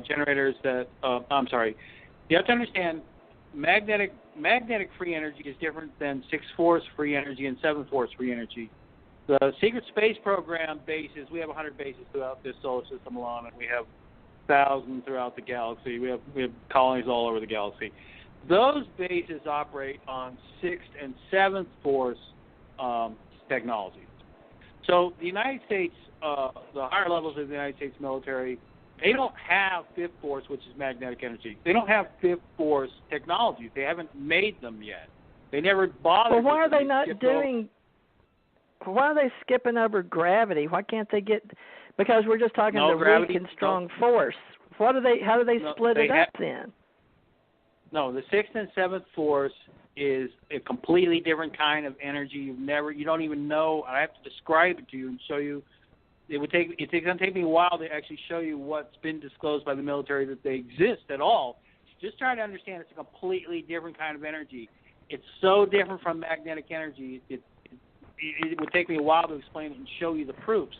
generators that, I'm sorry, you have to understand magnetic free energy is different than 6-force free energy and 7-force free energy. The secret space program bases, we have 100 bases throughout this solar system alone, and we have thousands throughout the galaxy. We have colonies all over the galaxy. Those bases operate on 6th and 7th force technologies. So the United States, the higher levels of the United States military, they don't have 5th force, which is magnetic energy. They don't have 5th force technologies. They haven't made them yet. They never bothered. Well, why are they not doing? Why are they skipping over gravity? Why can't they get? Because we're just talking the weak and strong force. What do they? How do they split it up then? No, the 6th and 7th force is a completely different kind of energy. You don't even know. I have to describe it to you and show you. It's going to take me a while to actually show you what's been disclosed by the military that they exist at all. Just try to understand it's a completely different kind of energy. It's so different from magnetic energy. It would take me a while to explain it and show you the proofs.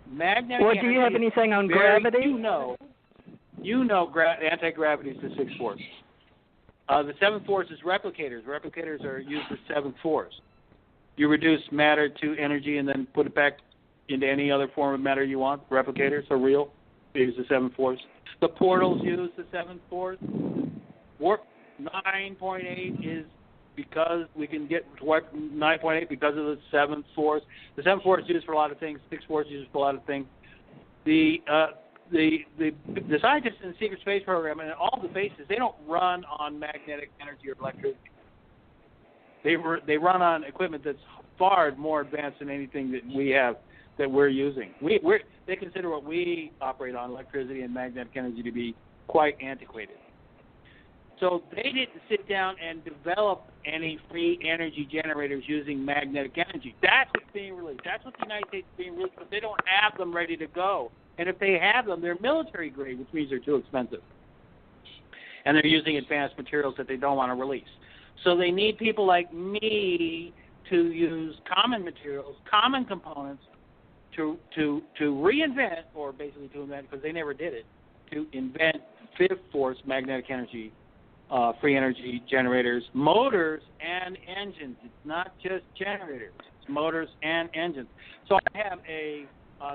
Magnetic energy. Do you have anything on gravity? Anti-gravity is the 6th force. The 7th force is replicators. Replicators are used for 7th force. You reduce matter to energy and then put it back into any other form of matter you want. Replicators are real. They use the 7th force. The portals use the 7th force. Warp 9.8 is because we can get to warp 9.8 because of the 7th force. The 7th force is used for a lot of things. 6th force is used for a lot of things. The scientists in the secret space program and all the bases, they don't run on magnetic energy or electricity. They run on equipment that's far more advanced than anything that we have that we're using. They consider what we operate on, electricity and magnetic energy, to be quite antiquated. So they didn't sit down and develop any free energy generators using magnetic energy. That's what's being released. That's what the United States is being released, but they don't have them ready to go. And if they have them, they're military grade, which means they're too expensive. And they're using advanced materials that they don't want to release. So they need people like me to use common materials, common components, to reinvent, or basically to invent, because they never did it, to invent 5th force magnetic energy, free energy generators, motors, and engines. It's not just generators. It's motors and engines. So I have a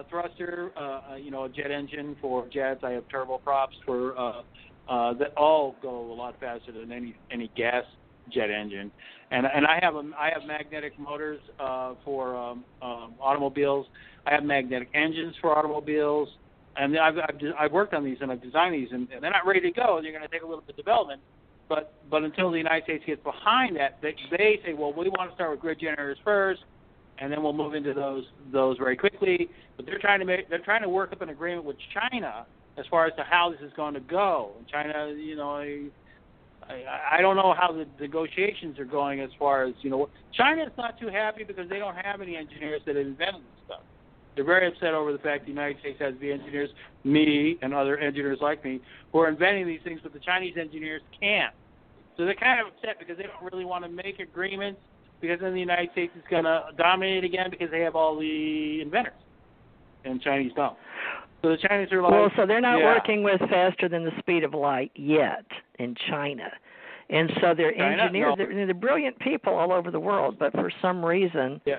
thruster, a jet engine for jets. I have turboprops for that all go a lot faster than any gas jet engine. And I have magnetic motors for automobiles. I have magnetic engines for automobiles. And I've worked on these and I've designed these, and they're not ready to go. They're going to take a little bit of development. But until the United States gets behind that, they say, well, we want to start with grid generators first, and then we'll move into those very quickly. But they're trying to work up an agreement with China as far as to how this is going to go. And China, I don't know how the negotiations are going as far as, China's not too happy because they don't have any engineers that have invented this stuff. They're very upset over the fact the United States has the engineers, me and other engineers like me, who are inventing these things, but the Chinese engineers can't. So they're kind of upset because they don't really want to make agreements, because then the United States is going to dominate again because they have all the inventors, and Chinese don't. So the Chinese are like... Well, so they're not working with faster than the speed of light yet in China. And so they're engineers. No. They're brilliant people all over the world, but for some reason... Yeah.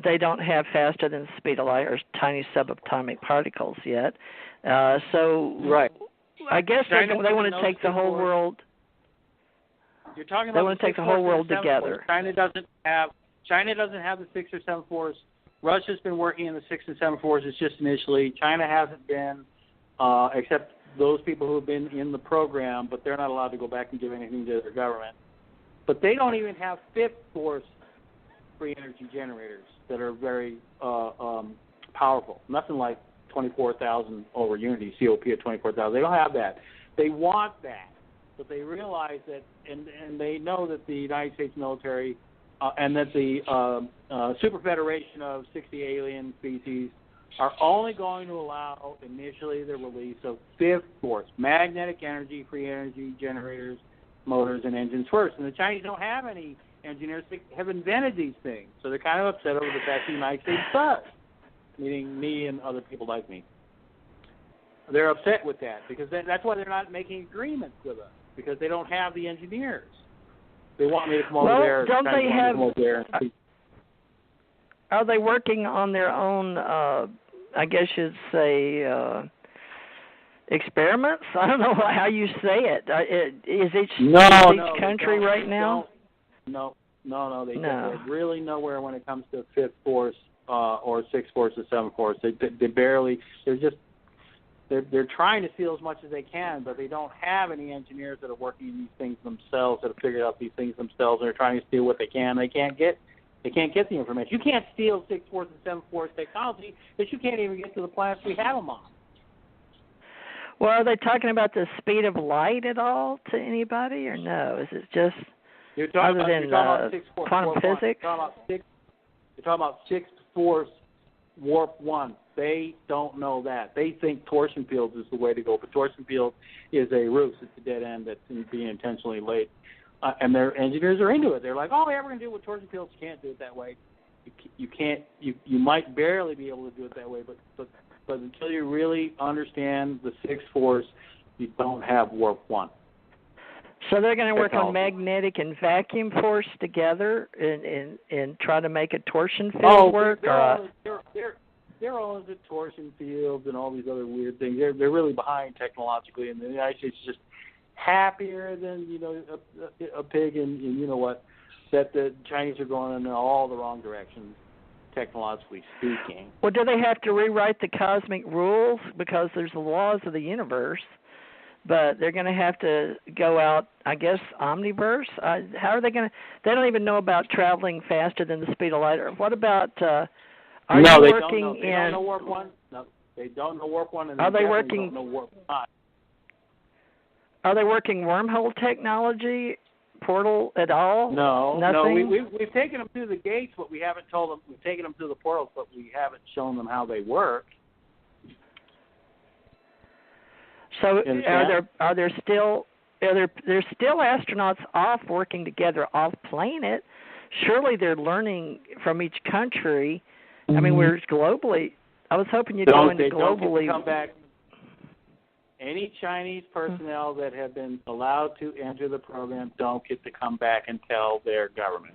They don't have faster than the speed of light or tiny subatomic particles yet. So right. I guess they want to take the whole world. You're talking about they want to take the whole world together. China doesn't have the 6th or 7th force. Russia's been working in the 6th and 7th forces just initially. China hasn't been, except those people who have been in the program, but they're not allowed to go back and give anything to their government. But they don't even have 5th force free energy generators that are very powerful. Nothing like 24,000 over Unity, COP at 24,000. They don't have that. They want that, but they realize that, and they know that the United States military and that the Super Federation of 60 alien species are only going to allow initially the release of 5th force, magnetic energy, free energy generators, motors, and engines first. And the Chinese don't have any engineers that have invented these things. So they're kind of upset over the fact the United States does, meaning me and other people like me. They're upset with that because that's why they're not making agreements with us, because they don't have the engineers. They want me to come over there. Don't they have? Are they working on their own? I guess you'd say experiments. I don't know how you say it. Is each country right now? No. They're really nowhere when it comes to Fifth Force or Sixth Force or Seventh Force. They barely. They're trying to steal as much as they can, but they don't have any engineers that are working these things themselves, that have figured out these things themselves, and they're trying to steal what they can. They can't get the information. You can't steal Sixth Force and Seventh Force technology because you can't even get to the planets we have them on. Well, are they talking about the speed of light at all to anybody, or no? Is it just you're talking about Sixth Force, quantum physics? You're talking about Sixth Force Warp 1. They don't know that. They think torsion fields is the way to go, but torsion field is a ruse. It's a dead end that's being intentionally laid. And their engineers are into it. They're like, oh, yeah, we're going to do it with torsion fields. You can't do it that way. You can't. You might barely be able to do it that way, but until you really understand the Sixth Force, you don't have Warp 1. So they're going to work on magnetic and vacuum force together and try to make a torsion field work? They're all into torsion fields and all these other weird things. They're really behind technologically, and the United States is just happier than a pig. And you know what? That the Chinese are going in all the wrong directions, technologically speaking. Well, do they have to rewrite the cosmic rules because there's the laws of the universe? But they're going to have to go out, I guess, omniverse. How are they going to? They don't even know about traveling faster than the speed of light. Or what about? Are no, you they working don't know. They don't know Warp 1. No, they don't know Warp 1, and are they working? Don't know Warp 5. Are they working wormhole technology, portal at all? No, nothing. No. We've taken them through the gates, but we haven't told them. We've taken them through the portals, but we haven't shown them how they work. So are there still astronauts off working together off planet? Surely they're learning from each country. I mean, we're globally. I was hoping you'd go into globally. Don't get to come back. Any Chinese personnel that have been allowed to enter the program don't get to come back and tell their government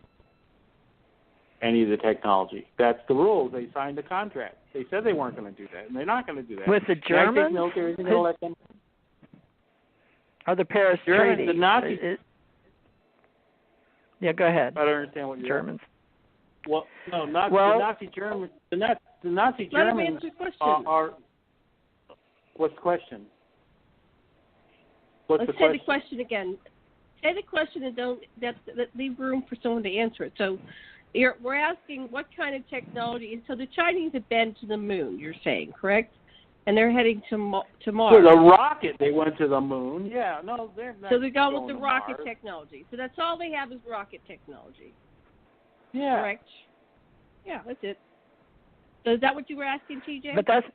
any of the technology. That's the rules. They signed the contract. They said they weren't going to do that, and they're not going to do that. With the Germans? Military isn't going to let them. Or the Paris Treaty? The Nazis. Yeah, go ahead. I don't understand what you're Germans. Well, no, not the Nazi Germans. The Nazi Germans are. What's the question? Let's say the question again. Say the question and don't leave room for someone to answer it. So, we're asking what kind of technology. And so the Chinese have been to the moon. You're saying, correct? And they're heading to Mars. With a rocket, they went to the moon. Yeah, no, they're not. So they're going with the rocket Mars. Technology. So that's all they have is rocket technology. Yeah. Correct. Yeah, that's it. So is that what you were asking, TJ? But that's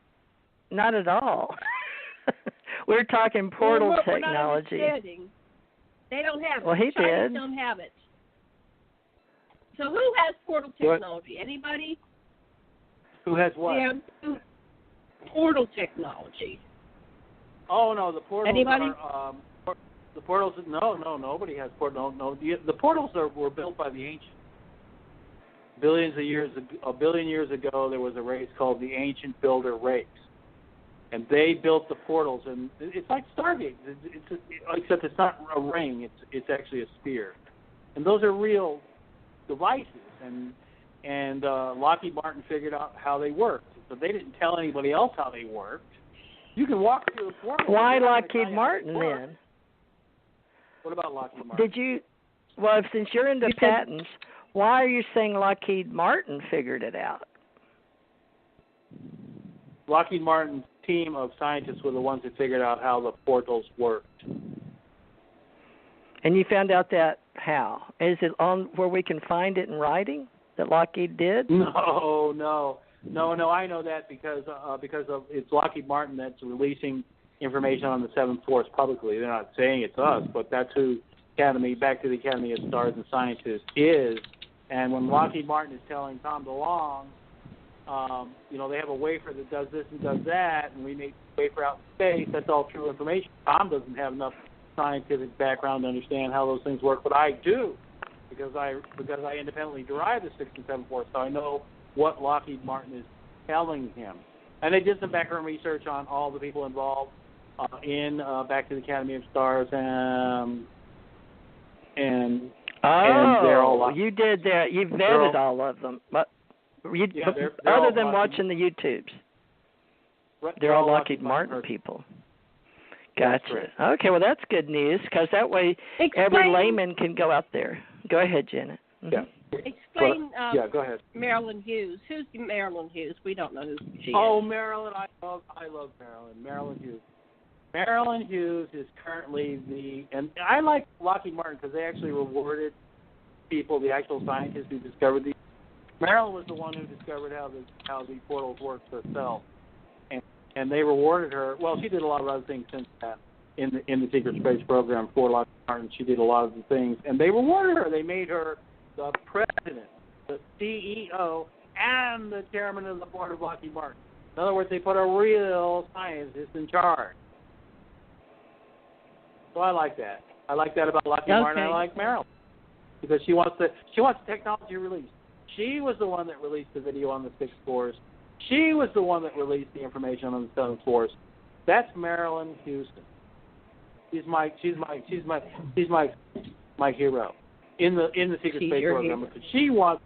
not at all. We're talking portal we're technology. Not understanding. They don't have it. Well, he Chinese did. Don't have it. So who has portal technology? Anybody? Who has what? Portal technology. Oh no, the portals. Anybody? The portals. No, nobody has portals. No, the portals were built by the ancients. A billion years ago, there was a race called the Ancient Builder Race, and they built the portals. And it's like Stargate, except it's not a ring. It's actually a sphere, and those are real devices. And Lockheed Martin figured out how they worked, but they didn't tell anybody else how they worked. You can walk through the portal. Why Lockheed Martin then? What about Lockheed Martin? Well, since you're into patents, why are you saying Lockheed Martin figured it out? Lockheed Martin's team of scientists were the ones that figured out how the portals worked. And you found out that how? Is it on where we can find it in writing that Lockheed did? No. I know that because it's Lockheed Martin that's releasing information on the Seventh Force publicly. They're not saying it's us, but that's who back to the Academy of Stars and Scientists is. And when Lockheed Martin is telling Tom DeLonge They have a wafer that does this and does that, and we make a wafer out in space. That's all true information. Tom doesn't have enough scientific background to understand how those things work, but I do, because I independently derive the 6 and 7 force, so I know what Lockheed Martin is telling him. And they did some background research on all the people involved in Back to the Academy of Stars, and they're all you did that. You vetted all of them, but they're other than watching the YouTubes, they're all Lockheed Martin people. Gotcha. Okay, well that's good news, because that way every layman can go out there. Go ahead, Janet. Mm-hmm. Yeah. Explain. Go ahead. Marilyn Hughes. Who's Marilyn Hughes? We don't know who she is. Oh, Marilyn! I love Marilyn. Marilyn Hughes. Marilyn Hughes is currently and I like Lockheed Martin because they actually rewarded people, the actual scientists who discovered these. Marilyn was the one who discovered how the portals work herself, and they rewarded her. Well, she did a lot of other things since then in the secret space program for Lockheed Martin. She did a lot of the things, and they rewarded her. They made her the president, the CEO, and the chairman of the board of Lockheed Martin. In other words, they put a real scientist in charge. So I like that. I like that about Lockheed Martin. I like Marilyn because she wants the technology released. She was the one that released the video on the 6th force. She was the one that released the information on the 7th force. That's Marilyn Houston. She's my hero in the secret space program because she wants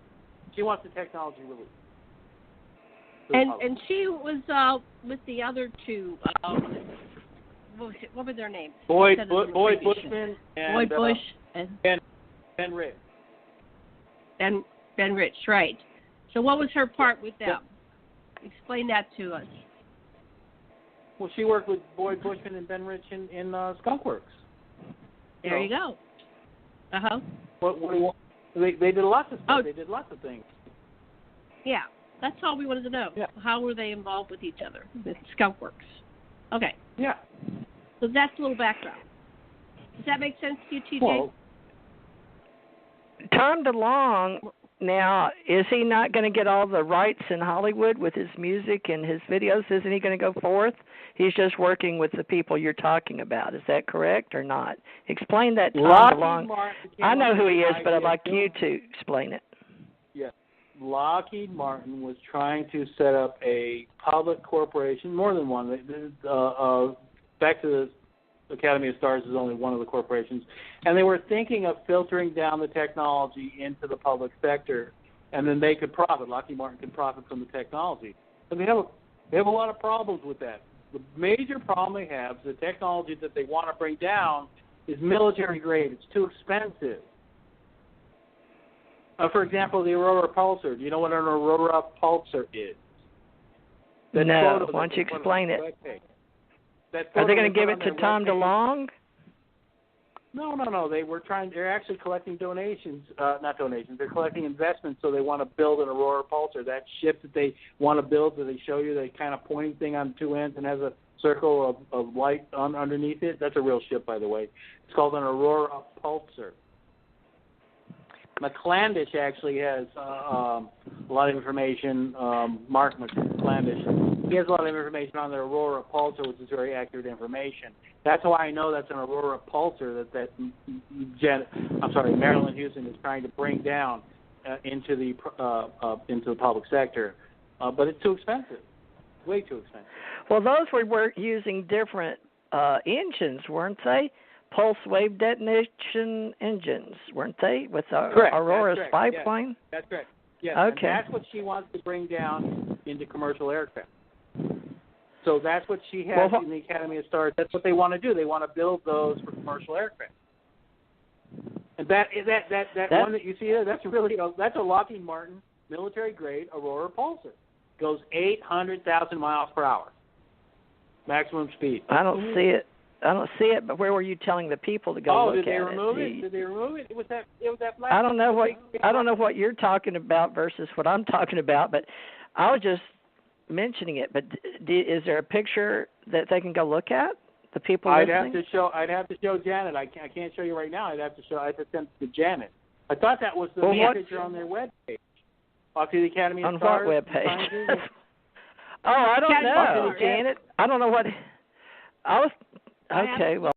the technology released. And she was with the other two. What were their names? Boyd Bushman and Boyd Bush and Ben Rich. And Ben Rich, right. So what was her part with them? Explain that to us. Well, she worked with Boyd Bushman and Ben Rich in Skunkworks. There you go. What do you want? They did lots of stuff. They did lots of things. Yeah, that's all we wanted to know. Yeah. How were they involved with each other? With Skunkworks. Okay. Yeah. So that's a little background. Does that make sense to you, TJ? Well, Tom DeLonge, now, is he not going to get all the rights in Hollywood with his music and his videos? Isn't he going to go forth? He's just working with the people you're talking about. Is that correct or not? Explain that, Tom DeLonge. I know who he is, but I'd like you to explain it. Yeah. Lockheed Martin was trying to set up a public corporation, more than one. Back to the Academy of Stars is only one of the corporations, and they were thinking of filtering down the technology into the public sector, and then they could profit. Lockheed Martin could profit from the technology. But they have a lot of problems with that. The major problem they have is the technology that they want to bring down is military grade. It's too expensive. For example, the Aurora Pulsar. Do you know what an Aurora Pulsar is? No. Why don't you explain it? Are they going to give it to Tom DeLonge? No. They're actually collecting donations. Not donations. They're collecting investments, so they want to build an Aurora Pulsar. That ship that they want to build, that they show you, the kind of pointing thing on two ends and has a circle of light underneath it. That's a real ship, by the way. It's called an Aurora Pulsar. McClandish actually has a lot of information. Mark McClandish, he has a lot of information on the Aurora Pulsar, which is very accurate information. That's why I know that's an Aurora Pulsar Marilyn Houston is trying to bring down into the public sector, but it's too expensive, way too expensive. Well, those were using different engines, weren't they? Pulse wave detonation engines, weren't they, with Aurora's spy plane? That's correct. Yes. Okay. And that's what she wants to bring down into commercial aircraft. So that's what she has in the Academy of Stars. That's what they want to do. They want to build those for commercial aircraft. And that one that you see there, that's a Lockheed Martin military grade Aurora Pulsar. Goes 800,000 miles per hour, maximum speed. I don't see it, but where were you telling the people to go look at it? Did they remove it? Did they remove it? It was that black. I don't know what you're talking about versus what I'm talking about, but I was just mentioning it. But is there a picture that they can go look at? The people listening? I'd have to show Janet. I can't show you right now. I'd have to send it to Janet. I thought that was the picture on their webpage. Walk to the Academy of on Stars. what webpage? Oh, I don't know, Janet. I don't know what. Okay, well.